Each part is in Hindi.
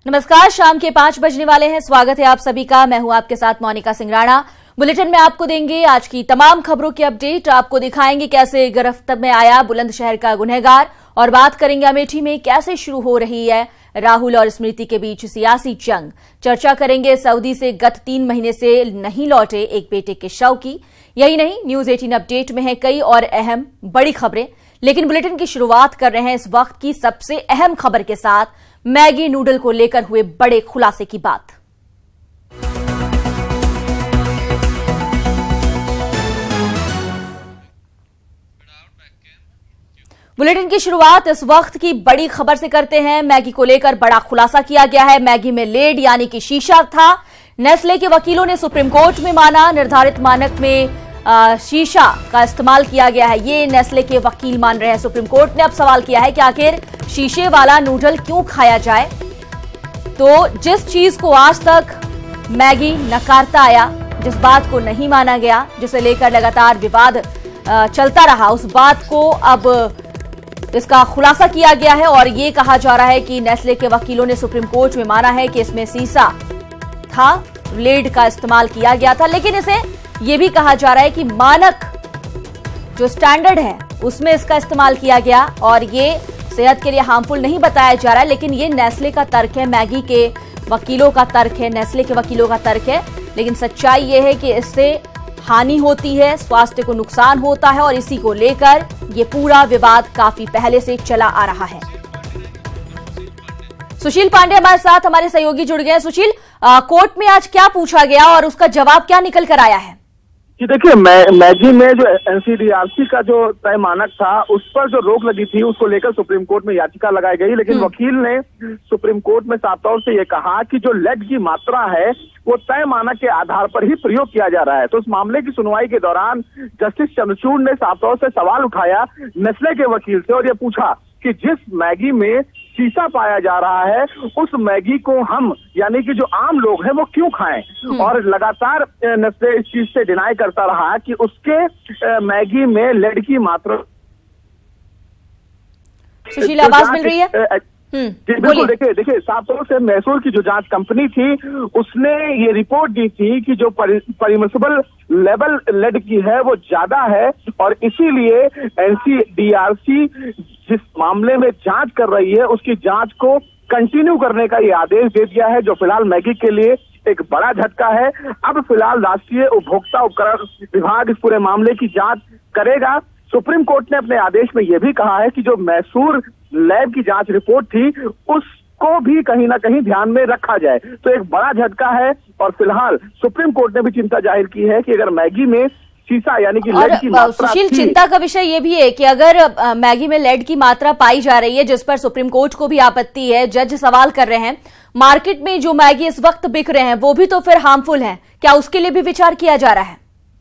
नमस्कार, शाम के 5 बजने वाले हैं। स्वागत है आप सभी का। मैं हूं आपके साथ मोनिका सिंगराणा। बुलेटिन में आपको देंगे आज की तमाम खबरों की अपडेट। आपको दिखाएंगे कैसे गिरफ्त में आया बुलंदशहर का गुनहगार, और बात करेंगे अमेठी में कैसे शुरू हो रही है राहुल और स्मृति के बीच सियासी जंग। चर्चा करेंगे सऊदी से गत 3 महीने से नहीं लौटे एक बेटे के शव की। यही नहीं, न्यूज 18 अपडेट में है कई और अहम बड़ी खबरें, लेकिन बुलेटिन की शुरुआत कर रहे हैं इस वक्त की सबसे अहम खबर के साथ, मैगी नूडल को लेकर हुए बड़े खुलासे की बात। बुलेटिन की शुरुआत इस वक्त की बड़ी खबर से करते हैं। मैगी को लेकर बड़ा खुलासा किया गया है। मैगी में लेड यानी कि शीशा था। नेस्ले के वकीलों ने सुप्रीम कोर्ट में माना निर्धारित मानक में शीशा का इस्तेमाल किया गया है। ये नेस्ले के वकील मान रहे हैं। सुप्रीम कोर्ट ने अब सवाल किया है कि आखिर शीशे वाला नूडल क्यों खाया जाए। तो जिस चीज को आज तक मैगी नकारता आया, जिस बात को नहीं माना गया, जिसे लेकर लगातार विवाद चलता रहा, उस बात को अब इसका खुलासा किया गया है। और ये कहा जा रहा है कि नेस्ले के वकीलों ने सुप्रीम कोर्ट में माना है कि इसमें शीशा था, लेड का इस्तेमाल किया गया था, लेकिन इसे ये भी कहा जा रहा है कि मानक जो स्टैंडर्ड है उसमें इसका इस्तेमाल किया गया और ये सेहत के लिए हार्मफुल नहीं बताया जा रहा है। लेकिन ये नेस्ले का तर्क है, मैगी के वकीलों का तर्क है, नेस्ले के वकीलों का तर्क है। लेकिन सच्चाई ये है कि इससे हानि होती है, स्वास्थ्य को नुकसान होता है, और इसी को लेकर ये पूरा विवाद काफी पहले से चला आ रहा है। सुशील पांडे हमारे साथ, हमारे सहयोगी जुड़ गए हैं। सुशील, कोर्ट में आज क्या पूछा गया और उसका जवाब क्या निकल कर आया है? जी देखिए, मैगी में जो एनसीडीआरसी का जो तय मानक था उस पर जो रोक लगी थी उसको लेकर सुप्रीम कोर्ट में याचिका लगाई गई। लेकिन वकील ने सुप्रीम कोर्ट में साफ तौर से ये कहा कि जो लेड की मात्रा है वो तय मानक के आधार पर ही प्रयोग किया जा रहा है। तो इस मामले की सुनवाई के दौरान जस्टिस चंद्रचूड़ ने साफ तौर से सवाल उठाया नेस्ले के वकील से और ये पूछा कि जिस मैगी में शीशा पाया जा रहा है उस मैगी को हम यानी कि जो आम लोग हैं वो क्यों खाएं। और लगातार नेस्ले इस चीज से डिनाई करता रहा कि उसके मैगी में लेड की मात्रा। सुशील, आवाज मिल रही है? बिल्कुल। देखिए साफ तौर से मैसूर की जो जांच कंपनी थी उसने ये रिपोर्ट दी थी कि जो परमिसिबल लेवल लेड की है वो ज्यादा है, और इसीलिए एनसीडीआरसी जिस मामले में जांच कर रही है उसकी जांच को कंटिन्यू करने का ये आदेश दे दिया है, जो फिलहाल मैगी के लिए एक बड़ा झटका है। अब फिलहाल राष्ट्रीय उपभोक्ता उपकरण विभाग इस पूरे मामले की जांच करेगा। सुप्रीम कोर्ट ने अपने आदेश में यह भी कहा है कि जो मैसूर लैब की जांच रिपोर्ट थी उसको भी कहीं ना कहीं ध्यान में रखा जाए। तो एक बड़ा झटका है, और फिलहाल सुप्रीम कोर्ट ने भी चिंता जाहिर की है कि अगर मैगी में शीशा यानी कि लेड की मात्रा। सुशील, चिंता का विषय ये भी है कि अगर मैगी में लेड की मात्रा पाई जा रही है, जिस पर सुप्रीम कोर्ट को भी आपत्ति है, जज सवाल कर रहे हैं, मार्केट में जो मैगी इस वक्त बिक रहे हैं वो भी तो फिर हार्मफुल है, क्या उसके लिए भी विचार किया जा रहा है?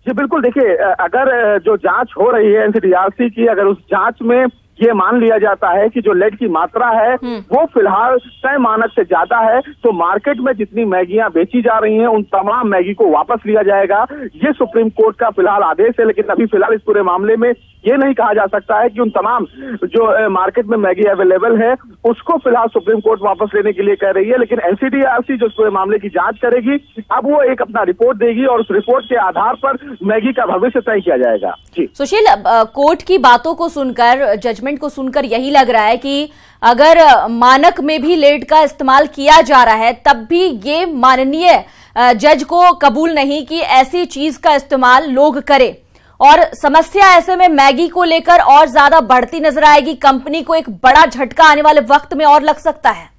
जी बिल्कुल। देखिए, अगर जो जांच हो रही है एनसीडीआरसी की, अगर उस जांच में ये मान लिया जाता है कि जो लेड की मात्रा है वो फिलहाल तय मानक से ज्यादा है, तो मार्केट में जितनी मैगियां बेची जा रही हैं उन तमाम मैगी को वापस लिया जाएगा। ये सुप्रीम कोर्ट का फिलहाल आदेश है। लेकिन अभी फिलहाल इस पूरे मामले में ये नहीं कहा जा सकता है कि उन तमाम जो मार्केट में मैगी अवेलेबल है उसको फिलहाल सुप्रीम कोर्ट वापस लेने के लिए कह रही है। लेकिन एनसीडीआरसी जो इस पूरे मामले की जांच करेगी, अब वो एक अपना रिपोर्ट देगी और उस रिपोर्ट के आधार पर मैगी का भविष्य तय किया जाएगा। जी सुशील, कोर्ट की बातों को सुनकर, जजमेंट को सुनकर यही लग रहा है कि अगर मानक में भी लेड का इस्तेमाल किया जा रहा है तब भी ये माननीय जज को कबूल नहीं कि ऐसी चीज का इस्तेमाल लोग करें, और समस्या ऐसे में मैगी को लेकर और ज्यादा बढ़ती नजर आएगी। कंपनी को एक बड़ा झटका आने वाले वक्त में और लग सकता है।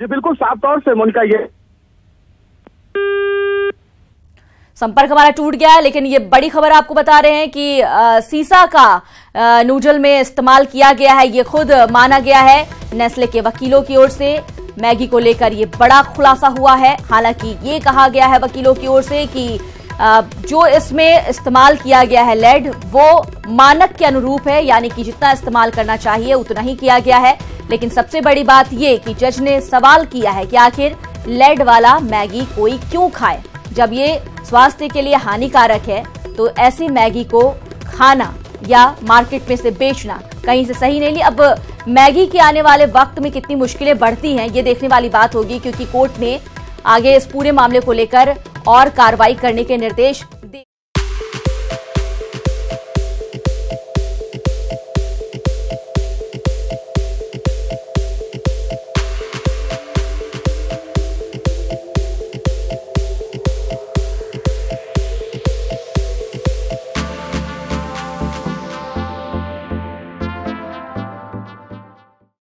जी बिल्कुल, साफ तौर से मोनिका ये संपर्क हमारा टूट गया है, लेकिन ये बड़ी खबर आपको बता रहे हैं कि शीशा का नूडल में इस्तेमाल किया गया है। ये खुद माना गया है नेस्ले के वकीलों की ओर से। मैगी को लेकर ये बड़ा खुलासा हुआ है। हालांकि ये कहा गया है वकीलों की ओर से कि जो इसमें इस्तेमाल किया गया है लेड वो मानक के अनुरूप है, यानी कि जितना इस्तेमाल करना चाहिए उतना ही किया गया है। लेकिन सबसे बड़ी बात ये कि जज ने सवाल किया है कि आखिर लेड वाला मैगी कोई क्यों खाए। जब ये स्वास्थ्य के लिए हानिकारक है तो ऐसी मैगी को खाना या मार्केट में से बेचना कहीं से सही नहीं ली। अब मैगी के आने वाले वक्त में कितनी मुश्किलें बढ़ती हैं ये देखने वाली बात होगी, क्योंकि कोर्ट ने आगे इस पूरे मामले को लेकर और कार्रवाई करने के निर्देश